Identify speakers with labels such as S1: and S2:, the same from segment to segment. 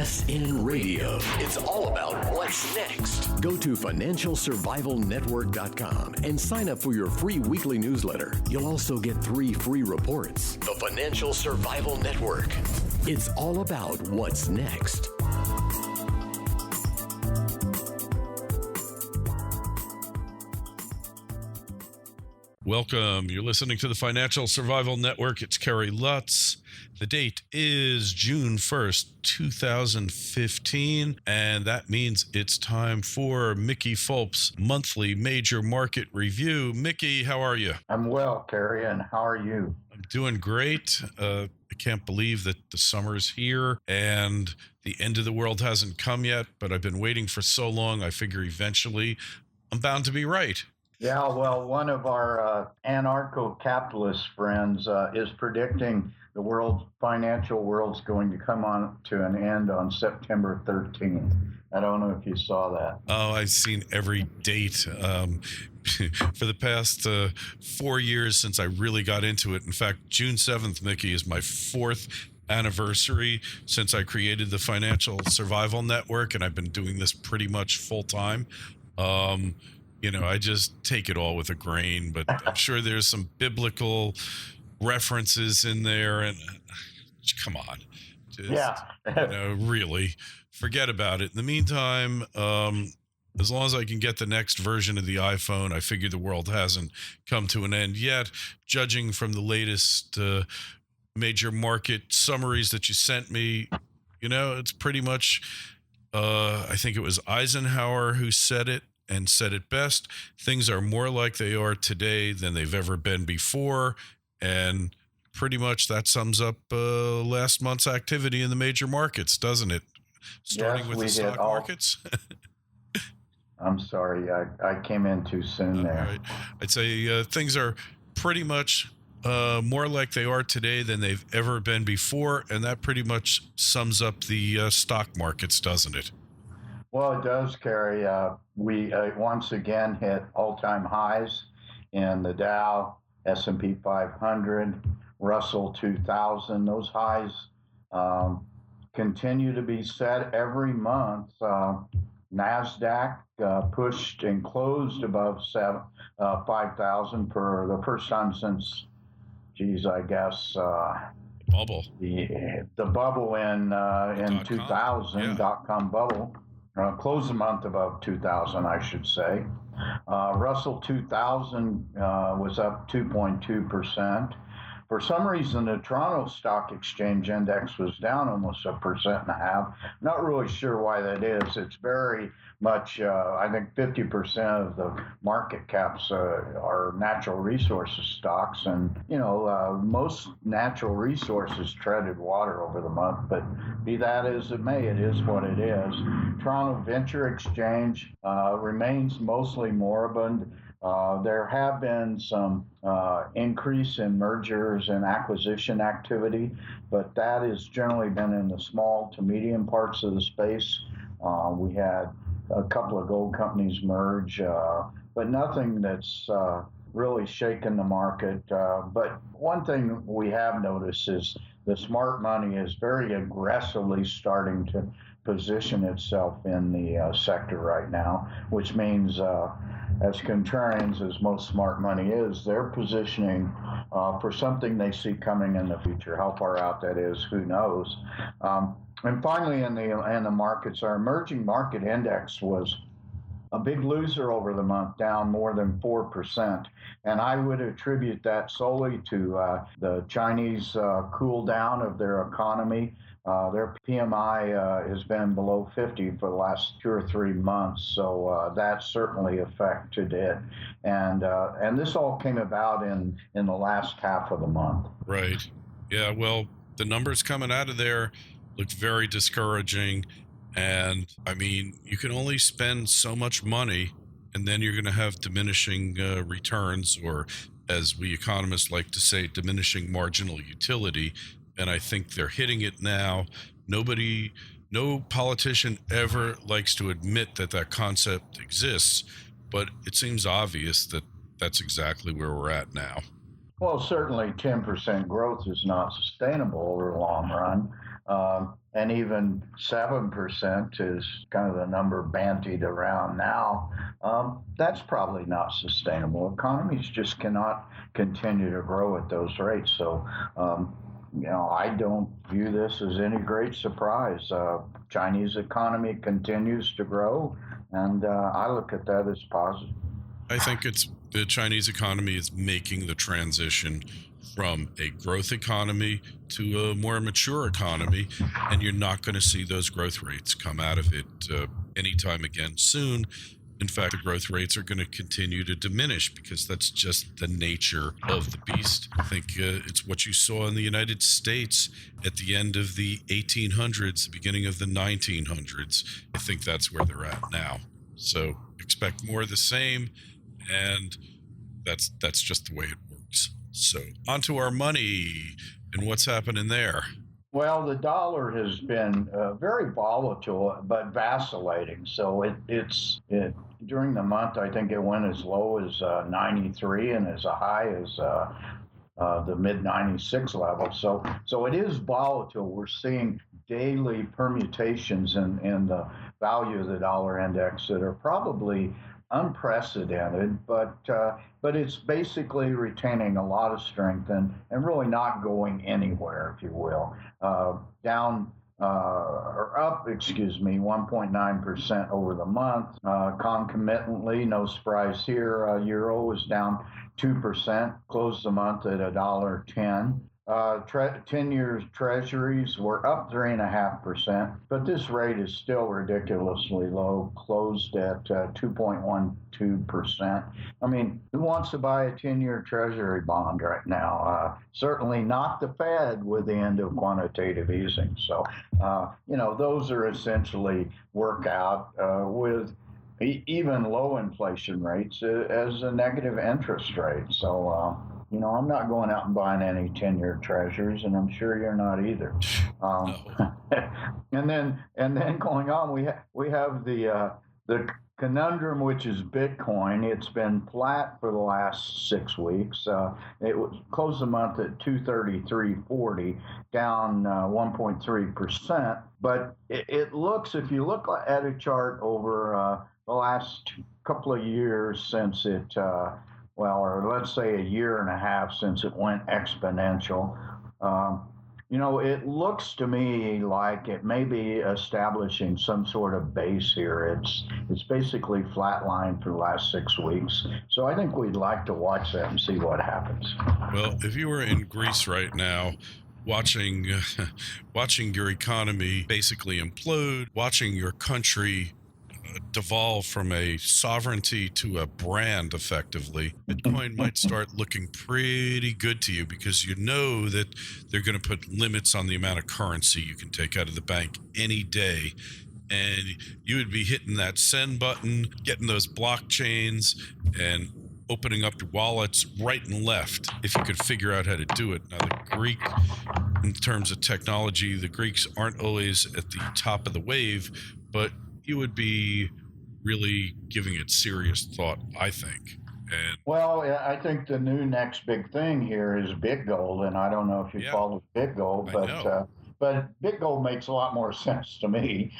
S1: FSN Radio. It's all about what's next. Go to financialsurvivalnetwork.com and sign up for your free weekly newsletter. You'll also get 3 free reports. The Financial Survival Network. It's all about what's next.
S2: Welcome. You're listening to the Financial Survival Network. It's Kerry, Lutz. The date is June 1st, 2015, and that means it's time for Mickey Fulp's monthly major market review. Mickey, how are you?
S3: I'm well, Kerry, and how are you?
S2: I'm doing great. I can't believe that the summer's here and the end of the world hasn't come yet, but I've been waiting for so long, I figure eventually I'm bound to be right.
S3: Yeah, well, one of our anarcho-capitalist friends is predicting the financial world's going to come on to an end on September 13th. I don't know if you saw that.
S2: Oh, I've seen every date for the past 4 years since I really got into it. In fact, June 7th, Mickey, is my 4th anniversary since I created the Financial Survival Network, and I've been doing this pretty much full time. I just take it all with a grain, but I'm sure there's some biblical references in there, and come on, really forget about it. In the meantime, as long as I can get the next version of the iPhone, I figure the world hasn't come to an end yet. Judging from the latest major market summaries that you sent me, it's pretty much, I think it was Eisenhower who said it, and said it best. Things are more like they are today than they've ever been before. And pretty much that sums up last month's activity in the major markets, doesn't it? Starting with the stock markets.
S3: I'm sorry, I came in too soon there.
S2: Right. I'd say things are pretty much more like they are today than they've ever been before. And that pretty much sums up the stock markets, doesn't it?
S3: Well, it does, Kerry. We once again hit all-time highs in the Dow, S&P 500, Russell 2000. Those highs continue to be set every month. NASDAQ pushed and closed above 5,000 for the first time since,
S2: bubble.
S3: The bubble in 2000, dot-com bubble. Closed the month above 2,000, I should say. Russell 2000 was up 2.2%. For some reason, the Toronto Stock Exchange Index was down almost 1.5%. Not really sure why that is. It's very much, I think 50% of the market caps are natural resources stocks. And, most natural resources treaded water over the month. But be that as it may, it is what it is. Toronto Venture Exchange remains mostly moribund. There have been some increase in mergers and acquisition activity, but that has generally been in the small to medium parts of the space. We had a couple of gold companies merge, but nothing that's really shaken the market. But one thing we have noticed is the smart money is very aggressively starting to position itself in the sector right now, which means as contrarians as most smart money is, they're positioning for something they see coming in the future. How far out that is, who knows? And finally, in the markets, our emerging market index was a big loser over the month, down more than 4%. And I would attribute that solely to the Chinese cool down of their economy. Their PMI has been below 50 for the last 2 or 3 months, so that certainly affected it. And this all came about in the last half of the month.
S2: Right. Yeah, well, the numbers coming out of there look very discouraging. And, I mean, you can only spend so much money, and then you're going to have diminishing returns, or, as we economists like to say, diminishing marginal utility. And I think they're hitting it now. No politician ever likes to admit that concept exists, but it seems obvious that that's exactly where we're at now.
S3: Well, certainly 10% growth is not sustainable over the long run. and even 7% is kind of the number bantied around now. That's probably not sustainable. Economies just cannot continue to grow at those rates. So, I don't view this as any great surprise. Chinese economy continues to grow, and I look at that as positive.
S2: I think the Chinese economy is making the transition from a growth economy to a more mature economy, and you're not going to see those growth rates come out of it anytime again soon. In fact, the growth rates are going to continue to diminish because that's just the nature of the beast. I think it's what you saw in the United States at the end of the 1800s, the beginning of the 1900s. I think that's where they're at now. So expect more of the same, and that's just the way it works. So onto our money and what's happening there.
S3: Well, the dollar has been very volatile, but vacillating. So it's during the month, I think it went as low as 93 and as high as the mid 96 level. So it is volatile. We're seeing daily permutations in the value of the dollar index that are probably unprecedented, but it's basically retaining a lot of strength and really not going anywhere, if you will. Down or up, 1.9% over the month. Concomitantly, no surprise here, euro was down 2%, closed the month at $1.10. 10-year treasuries were up 3.5%, but this rate is still ridiculously low, closed at 2.12%. I mean, who wants to buy a 10-year treasury bond right now? Certainly not the Fed with the end of quantitative easing. So, those are essentially work out with even low inflation rates as a negative interest rate. So, I'm not going out and buying any 10-year treasuries, and I'm sure you're not either. And then going on, we have the conundrum, which is Bitcoin. It's been flat for the last 6 weeks. It closed the month at 233.40, down 1.3%. But it looks, if you look at a chart over the last couple of years since it or let's say a year and a half since it went exponential, it looks to me like it may be establishing some sort of base here. It's basically flatlined for the last 6 weeks. So I think we'd like to watch that and see what happens.
S2: Well, if you were in Greece right now, watching your economy basically implode, watching your country devolve from a sovereignty to a brand effectively, Bitcoin might start looking pretty good to you because you know that they're going to put limits on the amount of currency you can take out of the bank any day. And you would be hitting that send button, getting those blockchains, and opening up your wallets right and left if you could figure out how to do it. Now, the Greek, in terms of technology, the Greeks aren't always at the top of the wave, but you would be really giving it serious thought, I think. And
S3: well, I think the new next big thing here is big gold, and I don't know if you follow big gold, but big gold makes a lot more sense to me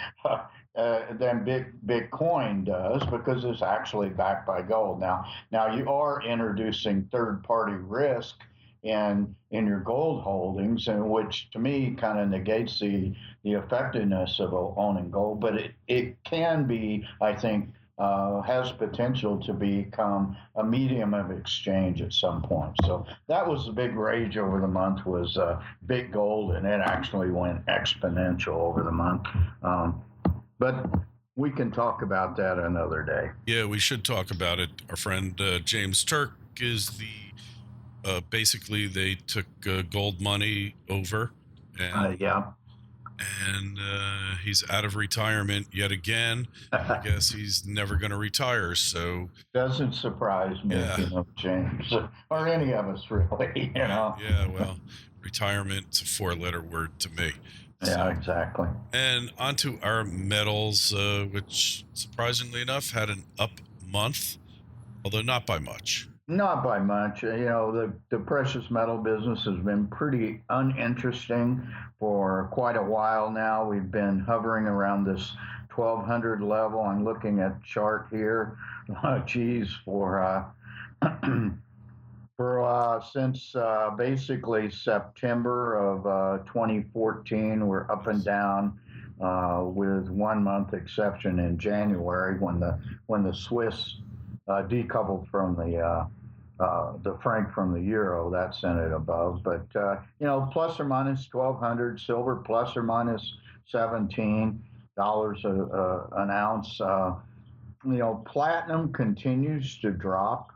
S3: than Bitcoin does because it's actually backed by gold. Now you are introducing third-party risk in your gold holdings, and which to me kind of negates the effectiveness of owning gold, but it can be, I think, has potential to become a medium of exchange at some point. So that was the big rage over the month, was big gold, and it actually went exponential over the month. But we can talk about that another day.
S2: Yeah, we should talk about it. Our friend James Turk is basically they took gold money over. And, and he's out of retirement yet again. I guess he's never going to retire. So
S3: doesn't surprise me, James, or any of us really.
S2: Yeah, well, retirement's a 4-letter word to me.
S3: Yeah, exactly.
S2: And onto our metals, which surprisingly enough had an up month, although not by much.
S3: Not by much. The precious metal business has been pretty uninteresting for quite a while now. We've been hovering around this 1200 level. I'm looking at chart here. Geez, for since basically September of 2014, we're up and down, with 1 month exception in January when the Swiss decoupled from the franc from the euro. That sent it above. But plus or minus 1,200, silver plus or minus $17 an ounce. Platinum continues to drop,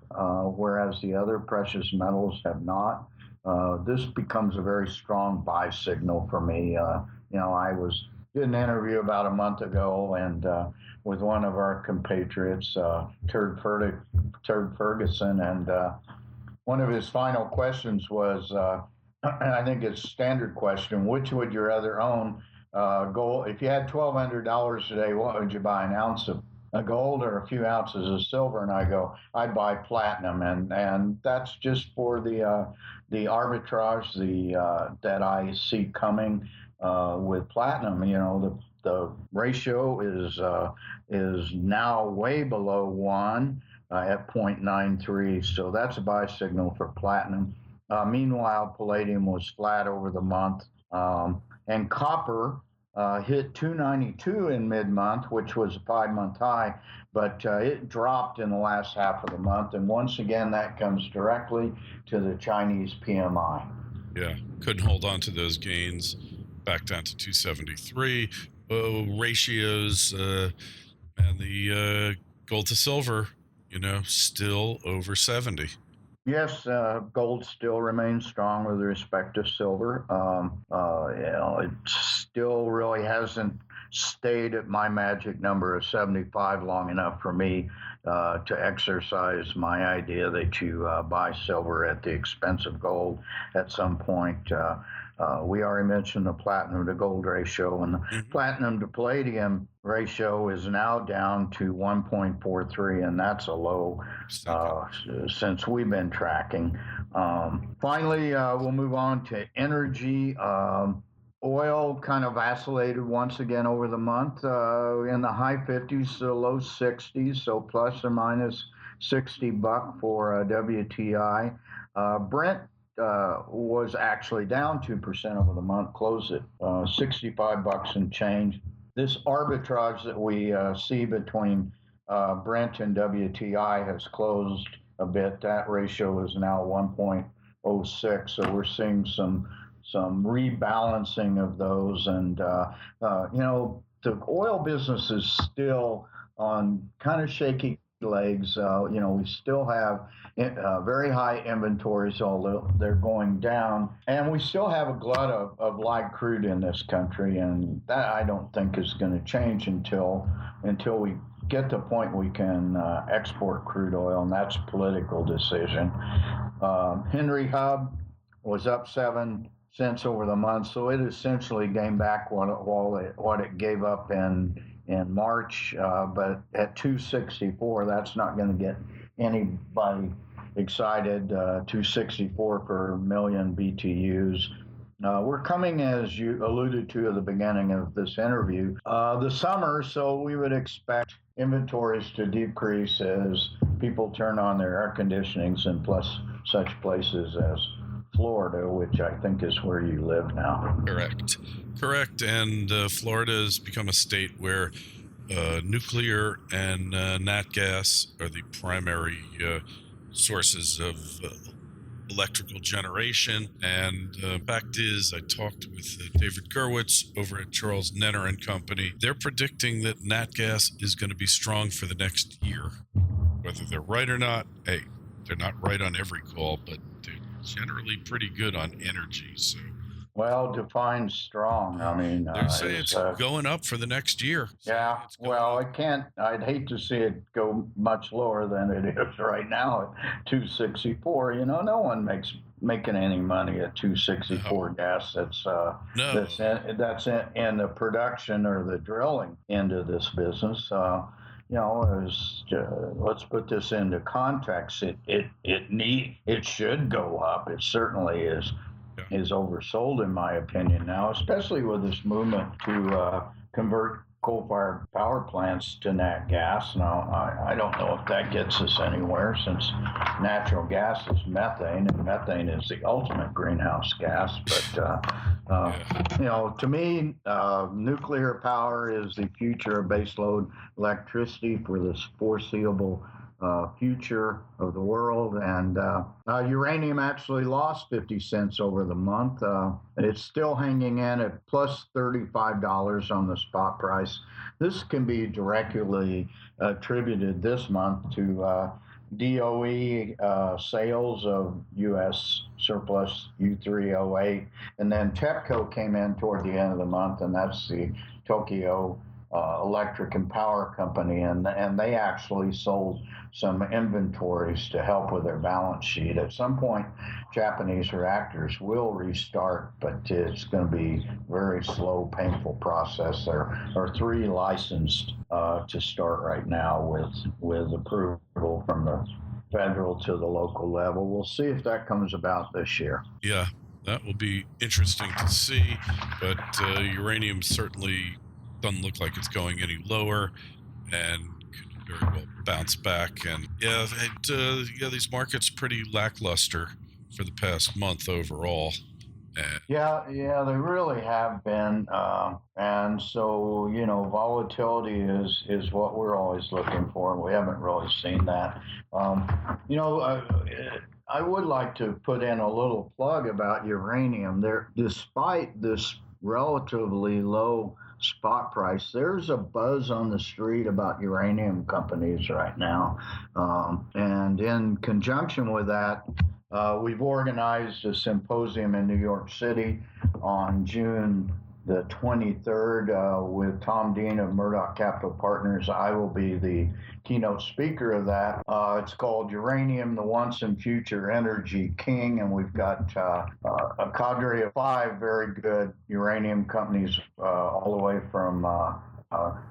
S3: whereas the other precious metals have not. This becomes a very strong buy signal for me. I did an interview about a month ago, and with one of our compatriots, Turd Ferguson, and one of his final questions was, I think it's a standard question: which would you rather own? Gold. If you had $1,200 today, what would you buy? An ounce of gold or a few ounces of silver? And I go, I'd buy platinum, and that's just for the arbitrage that I see coming with platinum. The ratio is now way below 1 at 0.93, so that's a buy signal for platinum. Meanwhile, palladium was flat over the month, and copper hit 292 in mid-month, which was a 5-month high, but it dropped in the last half of the month, and once again, that comes directly to the Chinese PMI.
S2: Yeah, couldn't hold on to those gains, back down to 273. Ratios and the gold to silver, still over 70.
S3: Yes, gold still remains strong with respect to silver. It still really hasn't stayed at my magic number of 75 long enough for me to exercise my idea that you buy silver at the expense of gold at some point. We already mentioned the platinum to gold ratio, and the platinum to palladium ratio is now down to 1.43, and that's a low since we've been tracking. Finally, we'll move on to energy. Oil kind of vacillated once again over the month, in the high 50s to low 60s, so plus or minus $60 for WTI. Brent was actually down 2% over the month, closed at $65 and change. This arbitrage that we see between Brent and WTI has closed a bit. That ratio is now 1.06, so we're seeing some rebalancing of those. And the oil business is still on kind of shaky legs. We still have very high inventories, although they're going down, and we still have a glut of light crude in this country, and that I don't think is going to change until we get to the point we can export crude oil, and that's a political decision. Henry Hub was up 7 cents over the month, so it essentially gained back what it gave up in March, but at 264, that's not going to get anybody excited. 264 per million BTUs. We're coming, as you alluded to at the beginning of this interview, the summer, so we would expect inventories to decrease as people turn on their air conditionings in such places as Florida, which I think is where you live now.
S2: Correct. And Florida has become a state where nuclear and nat gas are the primary sources of electrical generation. And fact is, I talked with David Gerwitz over at Charles Nenner and Company. They're predicting that nat gas is going to be strong for the next year. Whether they're right or not, hey, they're not right on every call, but they're generally pretty good on energy. So,
S3: well, define strong. I mean,
S2: they say it's going up for the next year.
S3: Yeah. Well, I'd hate to see it go much lower than it is right now at 264. No one making any money at 264 gas. That's in the production or the drilling end of this business. let's put this into context. It should go up. It certainly is oversold in my opinion now, especially with this movement to convert coal-fired power plants to nat gas. Now, I don't know if that gets us anywhere, since natural gas is methane, and methane is the ultimate greenhouse gas. But, to me, nuclear power is the future of baseload electricity for this foreseeable future of the world. And uranium actually lost 50 cents over the month. It's still hanging in at plus $35 on the spot price. This can be directly attributed this month to DOE sales of U.S. surplus U-308. And then TEPCO came in toward the end of the month, and that's the Tokyo Electric and Power Company, and they actually sold some inventories to help with their balance sheet. At some point, Japanese reactors will restart, but it's going to be a very slow, painful process. There are 3 licensed to start right now with approval from the federal to the local level. We'll see if that comes about this year.
S2: Yeah, that will be interesting to see, but uranium certainly doesn't look like it's going any lower, and could very well bounce back. And these markets pretty lackluster for the past month overall.
S3: Yeah, they really have been, and so volatility is what we're always looking for. We haven't really seen that. I would like to put in a little plug about uranium. Despite this relatively low spot price, there's a buzz on the street about uranium companies right now, and in conjunction with that, we've organized a symposium in New York City on June the 23rd with Tom Dean of Murdoch Capital Partners. I will be the keynote speaker of that. It's called Uranium, the Once and Future Energy King, and we've got a cadre of 5 very good uranium companies, all the way from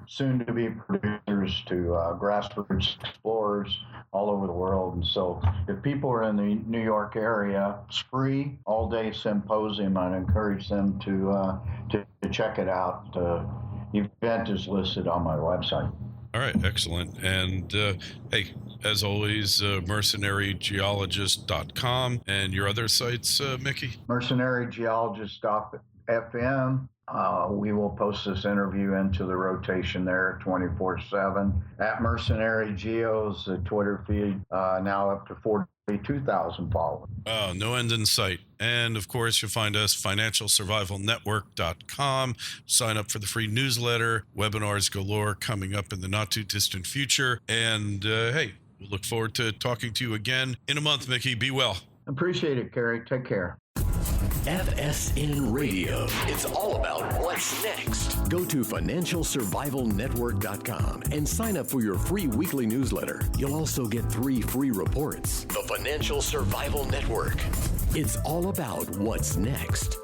S3: soon-to-be producers to grassroots explorers all over the world. And so if people are in the New York area, it's free, all-day symposium. I'd encourage them to check it out. The event is listed on my website.
S2: All right, excellent. And hey, as always, mercenarygeologist.com, and your other sites, Mickey?
S3: Mercenarygeologist.fm. We will post this interview into the rotation there 24/7. At Mercenary Geos, the Twitter feed, now up to 42,000 followers.
S2: Oh, no end in sight. And of course, you'll find us financialsurvivalnetwork.com. Sign up for the free newsletter. Webinars galore coming up in the not too distant future. And hey, we'll look forward to talking to you again in a month, Mickey. Be well.
S3: Appreciate it, Kerry. Take care.
S1: FSN Radio. It's all about what's next. Go to financialsurvivalnetwork.com and sign up for your free weekly newsletter. You'll also get 3 free reports. The Financial Survival Network. It's all about what's next.